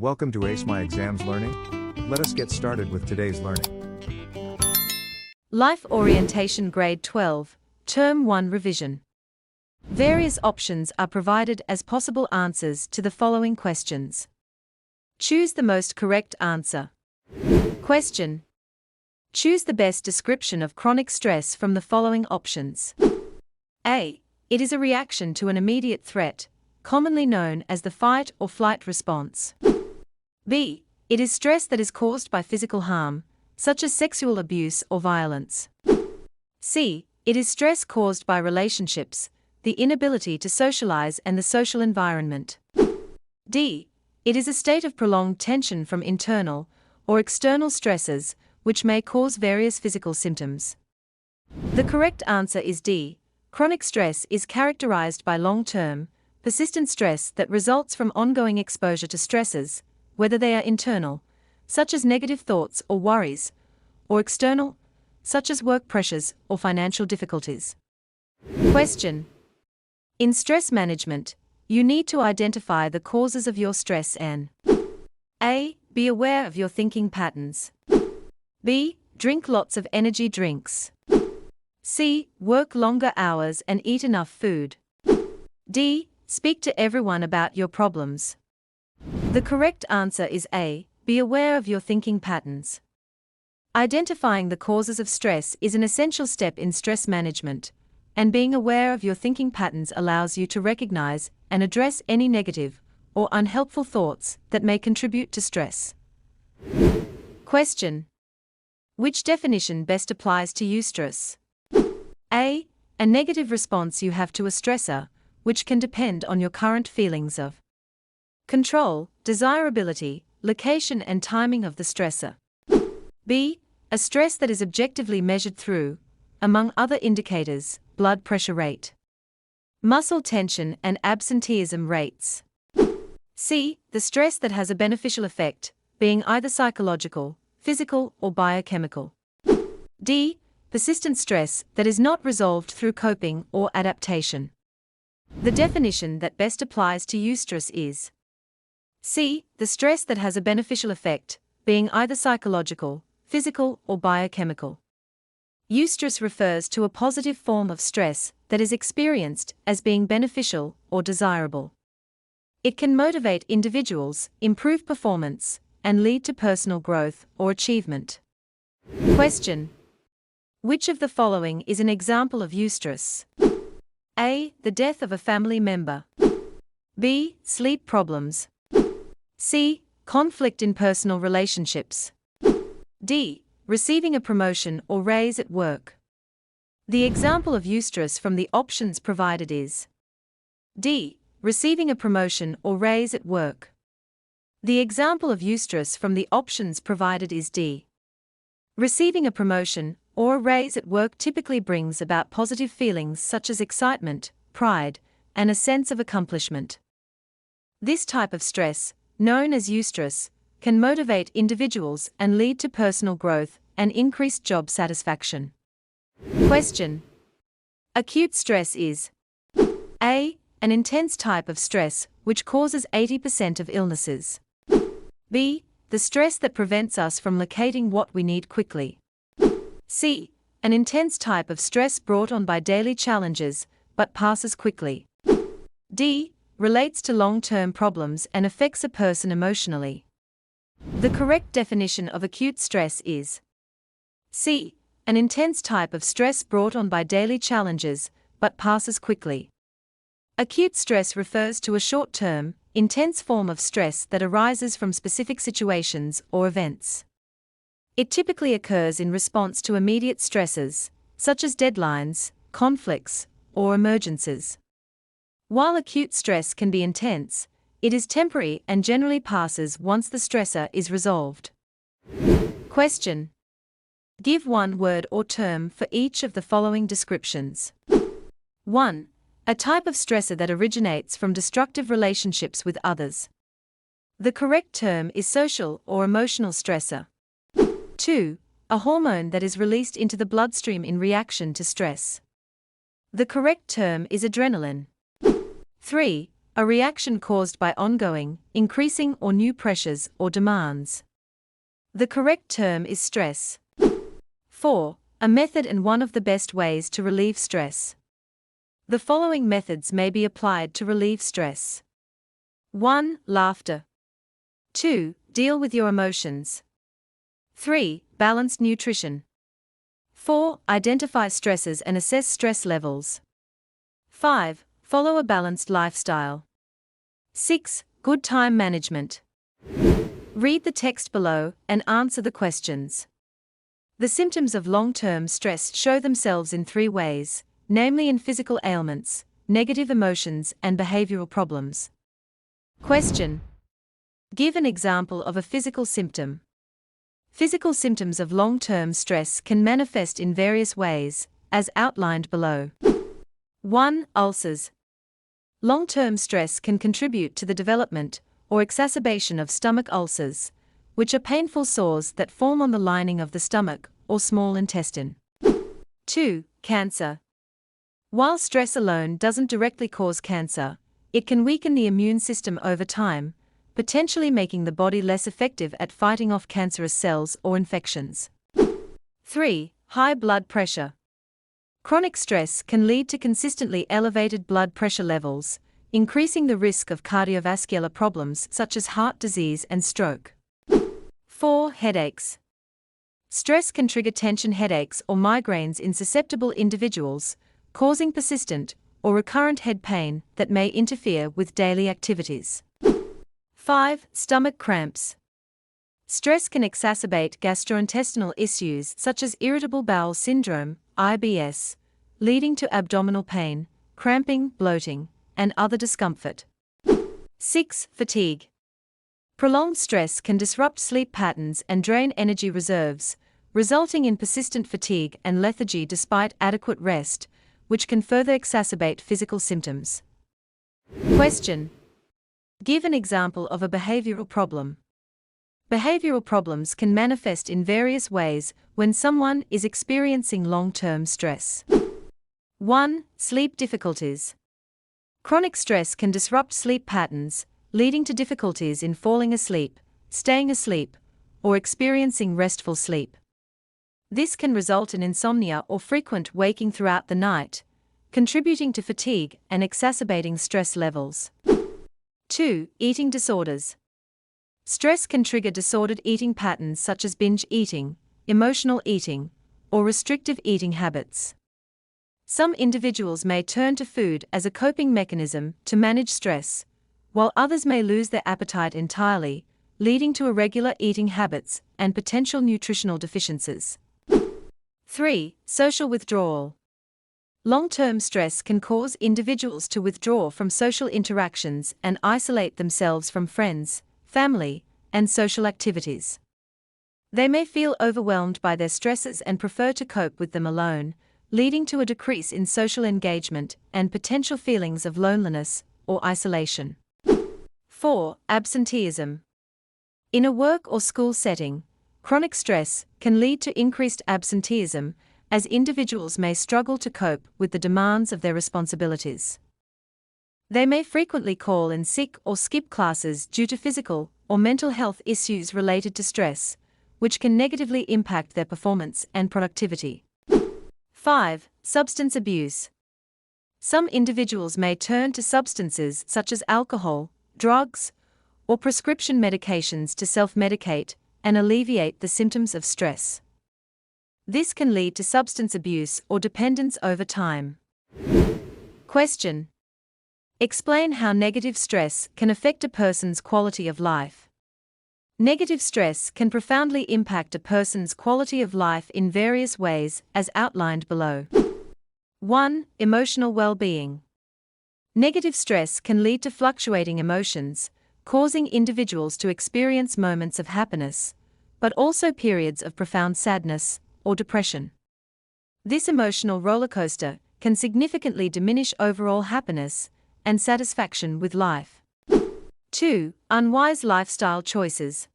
Welcome to Ace My Exams Learning. Let us get started with today's learning. Life Orientation Grade 12, Term 1 Revision. Various options are provided as possible answers to the following questions. Choose the most correct answer. Question. Choose the best description of chronic stress from the following options. A. It is a reaction to an immediate threat, commonly known as the fight or flight response. B. It is stress that is caused by physical harm, such as sexual abuse or violence. C. It is stress caused by relationships, the inability to socialize and the social environment. D. It is a state of prolonged tension from internal or external stresses, which may cause various physical symptoms. The correct answer is D. Chronic stress is characterized by long-term, persistent stress that results from ongoing exposure to stresses, whether they are internal, such as negative thoughts or worries, or external, such as work pressures or financial difficulties. Question. In stress management, you need to identify the causes of your stress and A. Be aware of your thinking patterns. B. Drink lots of energy drinks. C. Work longer hours and eat enough food. D. Speak to everyone about your problems. The correct answer is A. Be aware of your thinking patterns. Identifying the causes of stress is an essential step in stress management, and being aware of your thinking patterns allows you to recognize and address any negative or unhelpful thoughts that may contribute to stress. Question. Which definition best applies to eustress? A. A negative response you have to a stressor, which can depend on your current feelings of control, desirability, location and timing of the stressor. B. A stress that is objectively measured through, among other indicators, blood pressure rate, muscle tension and absenteeism rates. C. The stress that has a beneficial effect, being either psychological, physical or biochemical. D. Persistent stress that is not resolved through coping or adaptation. The definition that best applies to eustress is C. The stress that has a beneficial effect, being either psychological, physical or biochemical. Eustress refers to a positive form of stress that is experienced as being beneficial or desirable. It can motivate individuals, improve performance, and lead to personal growth or achievement. Question. Which of the following is an example of eustress? A. The death of a family member. B. Sleep problems. C. Conflict in personal relationships. D. Receiving a promotion or raise at work. The example of eustress from the options provided is D. Receiving a promotion or raise at work. The example of eustress from the options provided is D. Receiving a promotion or a raise at work typically brings about positive feelings such as excitement, pride, and a sense of accomplishment. This type of stress, known as eustress, can motivate individuals and lead to personal growth and increased job satisfaction. Question. Acute stress is A. An intense type of stress which causes 80% of illnesses. B. The stress that prevents us from locating what we need quickly. C. An intense type of stress brought on by daily challenges, but passes quickly. D. Relates to long-term problems and affects a person emotionally. The correct definition of acute stress is C. An intense type of stress brought on by daily challenges, but passes quickly. Acute stress refers to a short-term, intense form of stress that arises from specific situations or events. It typically occurs in response to immediate stresses, such as deadlines, conflicts, or emergencies. While acute stress can be intense, it is temporary and generally passes once the stressor is resolved. Question. Give one word or term for each of the following descriptions. 1. A type of stressor that originates from destructive relationships with others. The correct term is social or emotional stressor. 2. A hormone that is released into the bloodstream in reaction to stress. The correct term is adrenaline. 3. a reaction caused by ongoing, increasing or new pressures or demands. The correct term is stress. 4. A method and one of the best ways to relieve stress. The following methods may be applied to relieve stress. 1. Laughter. 2. Deal with your emotions. 3. Balanced nutrition. 4. Identify stresses and assess stress levels. 5. Follow a balanced lifestyle. 6. Good time management. Read the text below and answer the questions. The symptoms of long-term stress show themselves in 3 ways, namely in physical ailments, negative emotions, and behavioral problems. Question. Give an example of a physical symptom. Physical symptoms of long-term stress can manifest in various ways, as outlined below. 1. Ulcers. Long-term stress can contribute to the development or exacerbation of stomach ulcers, which are painful sores that form on the lining of the stomach or small intestine. 2. Cancer. While stress alone doesn't directly cause cancer, it can weaken the immune system over time, potentially making the body less effective at fighting off cancerous cells or infections. 3. High blood pressure. Chronic stress can lead to consistently elevated blood pressure levels, increasing the risk of cardiovascular problems such as heart disease and stroke. 4. Headaches. Stress can trigger tension headaches or migraines in susceptible individuals, causing persistent or recurrent head pain that may interfere with daily activities. 5. Stomach cramps. Stress can exacerbate gastrointestinal issues such as irritable bowel syndrome, IBS, leading to abdominal pain, cramping, bloating, and other discomfort. 6. Fatigue. Prolonged stress can disrupt sleep patterns and drain energy reserves, resulting in persistent fatigue and lethargy despite adequate rest, which can further exacerbate physical symptoms. Question. Give an example of a behavioral problem. Behavioral problems can manifest in various ways when someone is experiencing long-term stress. 1. Sleep difficulties. Chronic stress can disrupt sleep patterns, leading to difficulties in falling asleep, staying asleep, or experiencing restful sleep. This can result in insomnia or frequent waking throughout the night, contributing to fatigue and exacerbating stress levels. 2. Eating disorders. Stress can trigger disordered eating patterns such as binge eating, emotional eating, or restrictive eating habits. Some individuals may turn to food as a coping mechanism to manage stress, while others may lose their appetite entirely, leading to irregular eating habits and potential nutritional deficiencies. 3. Social withdrawal. Long-term stress can cause individuals to withdraw from social interactions and isolate themselves from friends, family, and social activities. They may feel overwhelmed by their stresses and prefer to cope with them alone, leading to a decrease in social engagement and potential feelings of loneliness or isolation. 4. Absenteeism. In a work or school setting, chronic stress can lead to increased absenteeism, as individuals may struggle to cope with the demands of their responsibilities. They may frequently call in sick or skip classes due to physical or mental health issues related to stress, which can negatively impact their performance and productivity. 5. Substance abuse. Some individuals may turn to substances such as alcohol, drugs, or prescription medications to self-medicate and alleviate the symptoms of stress. This can lead to substance abuse or dependence over time. Question. Explain how negative stress can affect a person's quality of life. Negative stress can profoundly impact a person's quality of life in various ways, as outlined below. 1. Emotional well-being. Negative stress can lead to fluctuating emotions, causing individuals to experience moments of happiness, but also periods of profound sadness or depression. This emotional rollercoaster can significantly diminish overall happiness and satisfaction with life. 2. Unwise lifestyle choices.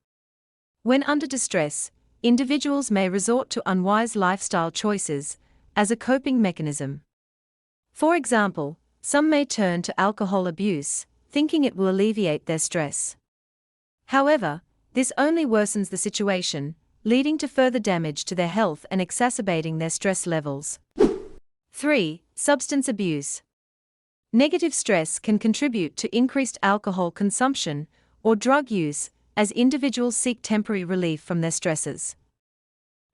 When under distress, individuals may resort to unwise lifestyle choices as a coping mechanism. For example, some may turn to alcohol abuse, thinking it will alleviate their stress. However, this only worsens the situation, leading to further damage to their health and exacerbating their stress levels. 3. Substance abuse. Negative stress can contribute to increased alcohol consumption or drug use as individuals seek temporary relief from their stresses.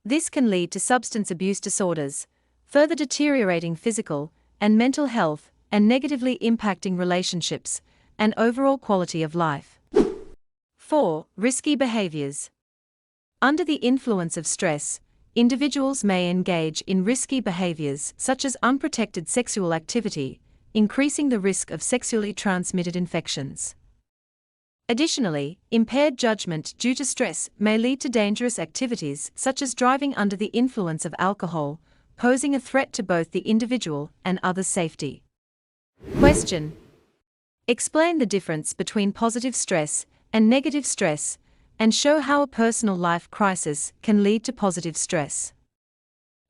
This can lead to substance abuse disorders, further deteriorating physical and mental health and negatively impacting relationships and overall quality of life. 4. Risky behaviors. Under the influence of stress, individuals may engage in risky behaviors such as unprotected sexual activity, increasing the risk of sexually transmitted infections. Additionally, impaired judgment due to stress may lead to dangerous activities such as driving under the influence of alcohol, posing a threat to both the individual and others' safety. Question. Explain the difference between positive stress and negative stress, and show how a personal life crisis can lead to positive stress.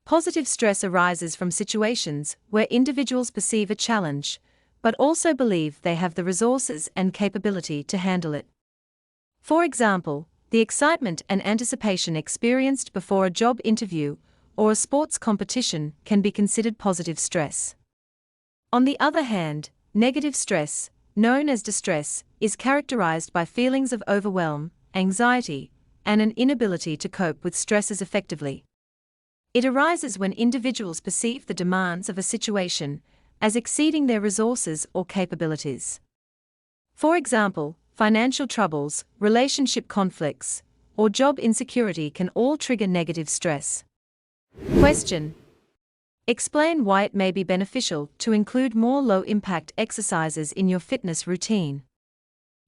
Positive stress arises from situations where individuals perceive a challenge, but also believe they have the resources and capability to handle it. For example, the excitement and anticipation experienced before a job interview or a sports competition can be considered positive stress. On the other hand, negative stress, known as distress, is characterized by feelings of overwhelm, anxiety, and an inability to cope with stresses effectively. It arises when individuals perceive the demands of a situation as exceeding their resources or capabilities. For example, financial troubles, relationship conflicts, or job insecurity can all trigger negative stress. Question. Explain why it may be beneficial to include more low-impact exercises in your fitness routine.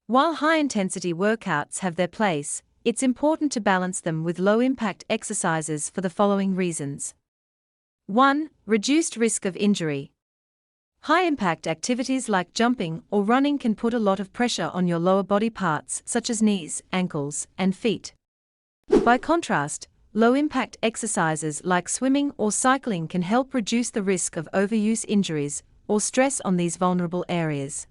While high-intensity workouts have their place, it's important to balance them with low-impact exercises for the following reasons. 1. Reduced risk of injury. High-impact activities like jumping or running can put a lot of pressure on your lower body parts such as knees, ankles, and feet. By contrast, low-impact exercises like swimming or cycling can help reduce the risk of overuse injuries or stress on these vulnerable areas.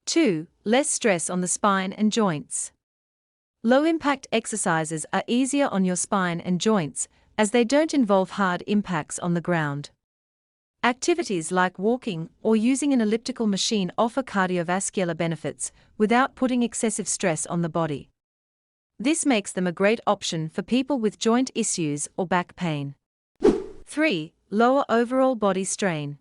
2. Less stress on the spine and joints. Low-impact exercises are easier on your spine and joints as they don't involve hard impacts on the ground. Activities like walking or using an elliptical machine offer cardiovascular benefits without putting excessive stress on the body. This makes them a great option for people with joint issues or back pain. 3. Lower overall body strain.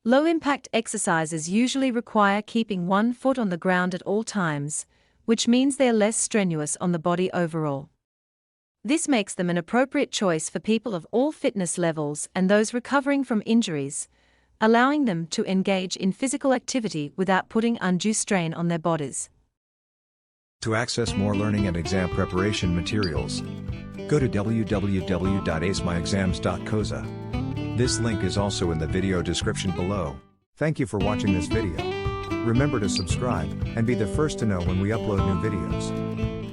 Low-impact exercises usually require keeping one foot on the ground at all times, which means they are less strenuous on the body overall. This makes them an appropriate choice for people of all fitness levels and those recovering from injuries, allowing them to engage in physical activity without putting undue strain on their bodies. To access more learning and exam preparation materials, go to www.acemyexams.coza. This link is also in the video description below. Thank you for watching this video. Remember to subscribe and be the first to know when we upload new videos.